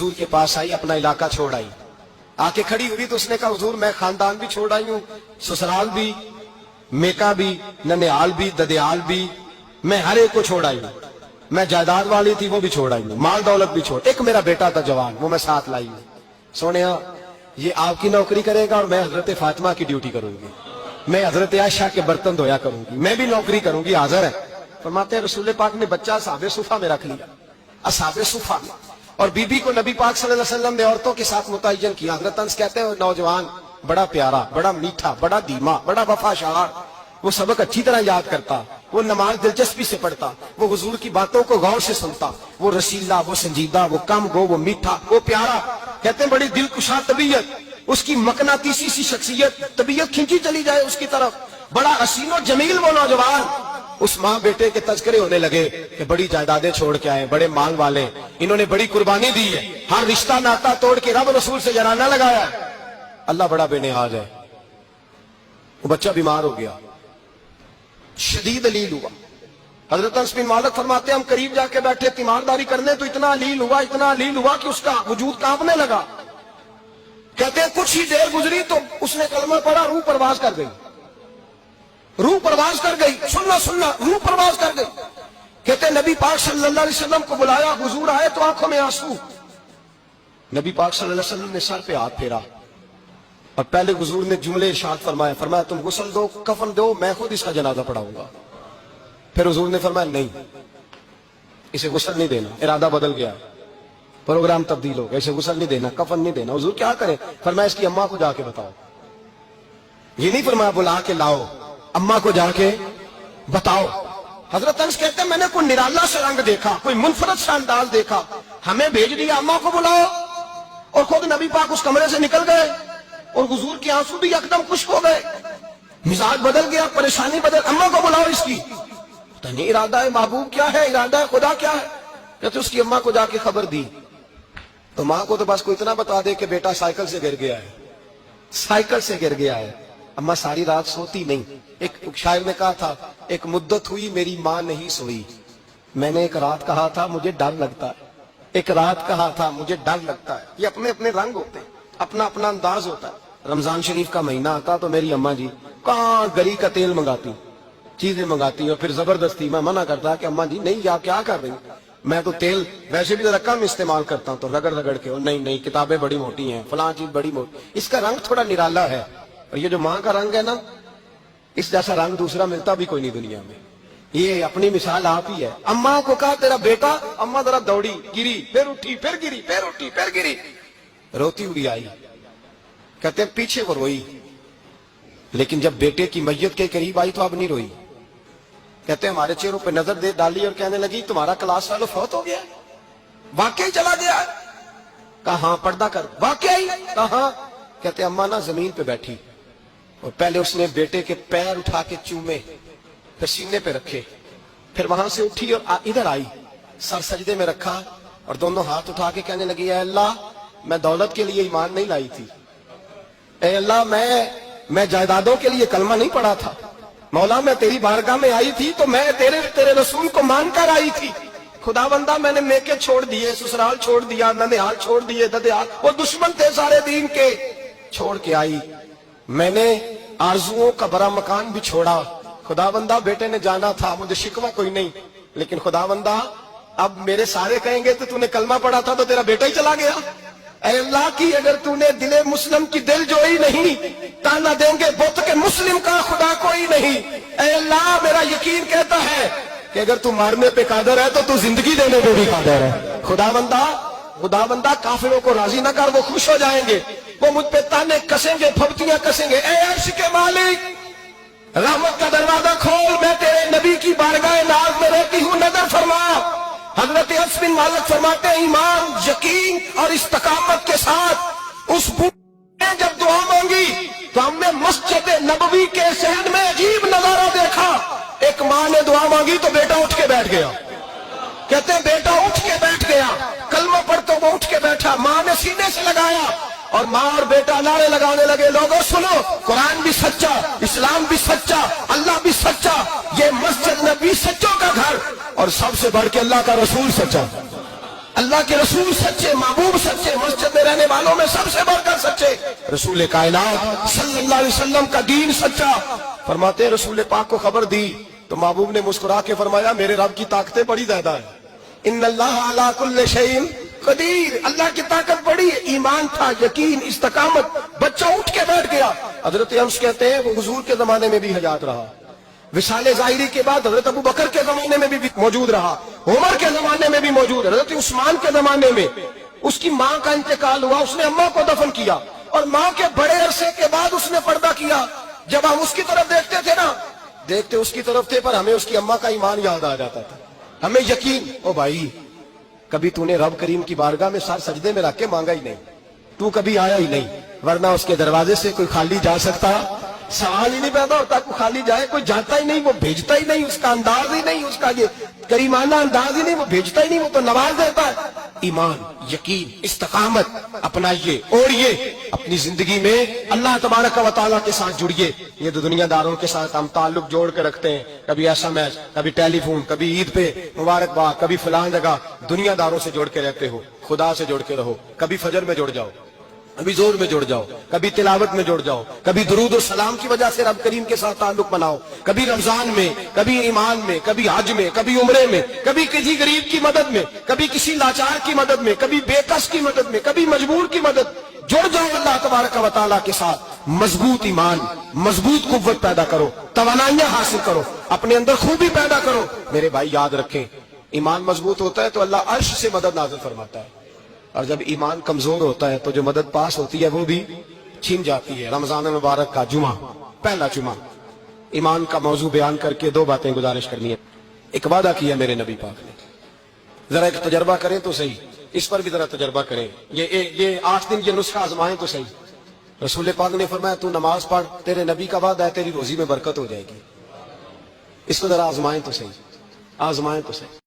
हुजूर के पास आई, अपना इलाका छोड़ आई, आके खड़ी हुई तो उसने कहा हुजूर मैं खानदान भी छोड़ आई हूं, ससुराल भी, मेका भी, ननिहाल भी, ददियाल भी, मैं हर एक को छोड़ आई हूं। मैं जायदाद वाली थी वो भी छोड़ आई हूं, माल दौलत भी छोड़, एक मेरा बेटा था जवान वो मैं साथ लाई हूं। सोनिया ये आपकी नौकरी करेगा और मैं हजरत फातिमा की ड्यूटी करूंगी, मैं हजरत आयशा के बर्तन धोया करूंगी, मैं भी नौकरी करूंगी। हाजिर है। फरमाते हैं रसूल पाक ने बच्चा असहाबे सुफा में रख लिया, असहाबे सुफा में, और बीबी को नबी पाक सल्लल्लाहु अलैहि वसल्लम ने औरतों के साथ मुतय्यन किया। हजरत अनस कहते हैं नौजवान बड़ा प्यारा, बड़ा मीठा, बड़ा धीमा, बड़ा वफाशार, वो सबक अच्छी तरह याद करता, वो नमाज दिलचस्पी से पढ़ता, वो हुजूर की बातों को गौर से सुनता, वो रसीला, वो संजीदा, वो कम गो, वो मीठा, वो प्यारा। कहते हैं बड़ी दिलकुशा तबीयत, उसकी मकनातीसी सी शख्सियत, तबीयत खिंची चली जाए उसकी तरफ, बड़ा हसीनो जमील वो नौजवान। उस माँ बेटे के तज़किरे होने लगे कि बड़ी जायदादें छोड़ के आए, बड़े माल वाले, इन्होंने बड़ी कुर्बानी दी है, हर रिश्ता नाता तोड़ के रब रसूल से जराना लगाया। अल्लाह बड़ा बेनिहाज है। वो बच्चा बीमार हो गया, शदीद अलील हुआ। हजरत अनस बिन मालिक फरमाते हम करीब जाके बैठे तीमारदारी करने तो इतना अलील हुआ, इतना अलील हुआ कि उसका वजूद कांपने लगा। कहते हैं कुछ ही देर गुजरी तो उसने कलमा पढ़ा, रूह परवाज कर गई, रूह परवाज कर गई, सुनना सुनना, रूह परवाज कर गई। कहते हैं नबी पाक सल्लल्लाहु अलैहि वसल्लम को बुलाया, हुजूर आए तो आंखों में आंसू। नबी पाक सल्लल्लाहु अलैहि वसल्लम ने सर पे हाथ फेरा और पहले हुजूर ने जुमले इरशाद फरमाया, फरमाया तुम गुस्ल दो, कफन दो, मैं खुद इसका जनाजा पढ़ाऊंगा। फिर हुजूर ने फरमाया नहीं, इसे गुस्ल नहीं देना, इरादा बदल गया, प्रोग्राम तब्दील हो गया, इसे गुस्ल नहीं देना, कफन नहीं देना। हुजूर क्या करें? फरमाया इसकी अम्मा को जाके बताओ। ये नहीं फरमाया बुला के लाओ, अम्मा को जाके बताओ। हजरत अनस कहते हैं मैंने कोई निराला सा रंग देखा, कोई मुनफरद सा अंदाज देखा, हमें भेज दिया अम्मा को बुलाओ, और खुद नबी पाक उस कमरे से निकल गए और हुजूर के आंसू भी एकदम खुश्क हो गए, मिजाज बदल गया, परेशानी बदल, अम्मा को बुलाओ इसकी। तो नहीं इरादा है महबूब क्या है, इरादा है खुदा क्या है? कहते उसकी अम्मा को जाके खबर दी तो माँ को तो बस कोई इतना बता दे कि बेटा साइकिल से गिर गया है, साइकिल से गिर गया है। अम्मा सारी रात सोती नहीं। एक शायर ने कहा था एक मुद्दत हुई मेरी माँ नहीं सोई, मैंने एक रात कहा था मुझे डर लगता है, एक रात कहा था मुझे डर लगता है। ये अपने अपने रंग होते हैं, अपना अपना अंदाज होता है। रमजान शरीफ का महीना आता तो मेरी अम्मा जी कहाँ गरी का तेल मंगाती, चीजें मंगाती, और फिर जबरदस्ती मैं मना करता कि अम्मा जी नहीं, या क्या कर रही, मैं तो तेल वैसे भी जरा कम इस्तेमाल करता हूँ, तो रगड़ रगड़ के, और नहीं नहीं किताबें बड़ी मोटी हैं, फलां चीज बड़ी मोटी, इसका रंग थोड़ा निराला है। और ये जो माँ का रंग है ना, इस जैसा रंग दूसरा मिलता भी कोई नहीं दुनिया में। ये अपनी मिसाल आप ही है। अम्मा को कहा तेरा बेटा, अम्मा जरा दौड़ी, गिरी, फिर उठी, फिर गिरी, फिर उठी, फिर गिरी, रोती हुई आई। कहते हैं पीछे वो रोई, लेकिन जब बेटे की मैयत के करीब आई तो अब नहीं रोई। कहते हैं हमारे चेहरों पे नजर दे डाली और कहने लगी तुम्हारा क्लास वालों फौत हो गया, वाकई चला गया। कहा पर्दा कर, वाकई कहा। कहते अम्मा ना जमीन पे बैठी और पहले उसने बेटे के पैर उठा के चूमे, फिर सीने पे रखे, फिर वहां से उठी और इधर आई, सर सजदे में रखा और दोनों हाथ उठा के कहने लगी ऐ अल्लाह मैं दौलत के लिए ईमान नहीं लाई थी, ऐ अल्लाह मैं जायदादों के लिए कलमा नहीं पढ़ा था, मौला मैं तेरी बारगाह में आई थी तो मैं तेरे रसूल को मानकर आई थी। खुदावंदा मैंने मेके छोड़ दिए, ससुराल छोड़ दिया, ननिहाल छोड़ दिए, ददियाल, वो दुश्मन थे सारे दीन के, छोड़ के आई। मैंने आरजुओं का बड़ा मकान भी छोड़ा। खुदावंदा बेटे ने जाना था, मुझे शिकवा कोई नहीं, लेकिन खुदावंदा अब मेरे सारे कहेंगे तो तूने कलमा पढ़ा था तो तेरा बेटा ही चला गया। ऐ अल्लाह की अगर तूने दिले मुस्लिम की दिल जोई नहीं, ताना देंगे बुत के मुस्लिम का खुदा कोई नहीं। ऐ अल्लाह मेरा यकीन कहता है कि अगर तू मारने पे कादर है तो तू जिंदगी देने पे भी कादर है। खुदावंदा काफिरों को राजी न कर, वो खुश हो जाएंगे, वो मुझ पे ताने कसेंगे, फबतियां कसेंगे। ऐ अर्श के मालिक रहमत का दरवाजा खोल, मैं तेरे नबी की बारगाह नाज में रहती हूँ, नजर फरमा। हजरत अनस बिन मालिक फरमाते हैं ईमान, यकीन और इस्तकामत के साथ उस बूढ़े ने जब दुआ मांगी तो हमने मस्जिद नबवी के शहर में अजीब नजारा देखा। एक माँ ने दुआ मांगी तो बेटा उठ के बैठ गया। कहते हैं बेटा उठ के बैठ गया, कलमा पढ़ते वो उठ के बैठा, माँ ने सीने से लगाया और माँ और बेटा नारे लगाने लगे, लोगों सुनो, कुरान भी सच्चा, इस्लाम भी सच्चा, अल्लाह भी सच्चा, ये मस्जिद नबी सच्चों का घर और सबसे बढ़ के अल्लाह का रसूल सच्चा। اللہ کے رسول سچے، محبوب سچے، مسجد میں رہنے والوں میں سب سے بڑھ کر سچے، رسول کائنات صلی اللہ علیہ وسلم کا دین سچا۔ فرماتے ہیں رسول پاک کو خبر دی تو محبوب نے مسکرا کے فرمایا میرے رب کی طاقتیں بڑی زیادہ ہیں، ان اللہ علی کل شیء قدیر، اللہ کی طاقت بڑی ہے۔ ایمان تھا، یقین، استقامت، بچہ اٹھ کے بیٹھ گیا۔ حضرت انس کہتے ہیں وہ حضور کے زمانے میں بھی حیات رہا، وصال ظاہری کے بعد حضرت ابو بکر کے زمانے میں بھی موجود رہا، عمر کے زمانے میں بھی موجود، حضرت عثمان کے زمانے میں اس کی ماں کا انتقال ہوا، اس نے اماں کو دفن کیا اور ماں کے بڑے عرصے کے بعد اس نے پردہ کیا۔ جب ہم اس کی طرف دیکھتے تھے نا، دیکھتے اس کی طرف تھے پر ہمیں اس کی اماں کا ایمان یاد آ جاتا تھا، ہمیں یقین۔ او بھائی کبھی تو نے رب کریم کی بارگاہ میں سر سجدے میں رکھ کے مانگا ہی نہیں، تو کبھی آیا ہی نہیں، ورنہ اس کے دروازے سے کوئی خالی جا سکتا؟ سوال ہی نہیں پیدا ہوتا کوئی خالی جائے، کوئی جاتا ہی نہیں، وہ بھیجتا ہی نہیں، اس کا انداز ہی نہیں، اس کا یہ کریمانہ انداز ہی نہیں، وہ بھیجتا ہی نہیں، وہ تو نواز دیتا ہے۔ ایمان، یقین، استقامت اپنائیے، اوڑھیے اپنی زندگی میں، اللہ تبارک و تعالیٰ کے ساتھ جڑیے۔ یہ تو دنیا داروں کے ساتھ ہم تعلق جوڑ کے رکھتے ہیں، کبھی SMS، کبھی ٹیلی فون، کبھی عید پہ مبارکباد، کبھی فلاں جگہ، دنیا داروں سے جوڑ کے رہتے ہو، خدا سے جوڑ کے رہو۔ کبھی فجر میں جڑ جاؤ، کبھی زور میں جڑ جاؤ، کبھی تلاوت میں جڑ جاؤ، کبھی درود و سلام کی وجہ سے رب کریم کے ساتھ تعلق بناؤ، کبھی رمضان میں، کبھی ایمان میں، کبھی حج میں، کبھی عمرے میں، کبھی کسی غریب کی مدد میں، کبھی کسی لاچار کی مدد میں، کبھی بے کس کی مدد میں، کبھی مجبور کی مدد۔ جڑ جاؤ اللہ تبارک و تعالیٰ کے ساتھ، مضبوط ایمان، مضبوط قوت پیدا کرو، توانائیاں حاصل کرو، اپنے اندر خوبی پیدا کرو۔ میرے بھائی یاد رکھیں، ایمان مضبوط ہوتا ہے تو اللہ عرش سے مدد نازل فرماتا ہے، اور جب ایمان کمزور ہوتا ہے تو جو مدد پاس ہوتی ہے وہ بھی چھین جاتی ہے۔ رمضان المبارک کا جمعہ، پہلا جمعہ، ایمان کا موضوع بیان کر کے دو باتیں گزارش کرنی ہے۔ ایک وعدہ کیا میرے نبی پاک نے، ذرا ایک تجربہ کریں تو صحیح، اس پر بھی ذرا تجربہ کریں، یہ 8 دن یہ نسخہ آزمائیں تو صحیح۔ رسول پاک نے فرمایا تو نماز پڑھ، تیرے نبی کا وعدہ ہے تیری روزی میں برکت ہو جائے گی، اس کو ذرا آزمائیں تو صحیح، آزمائیں تو صحیح۔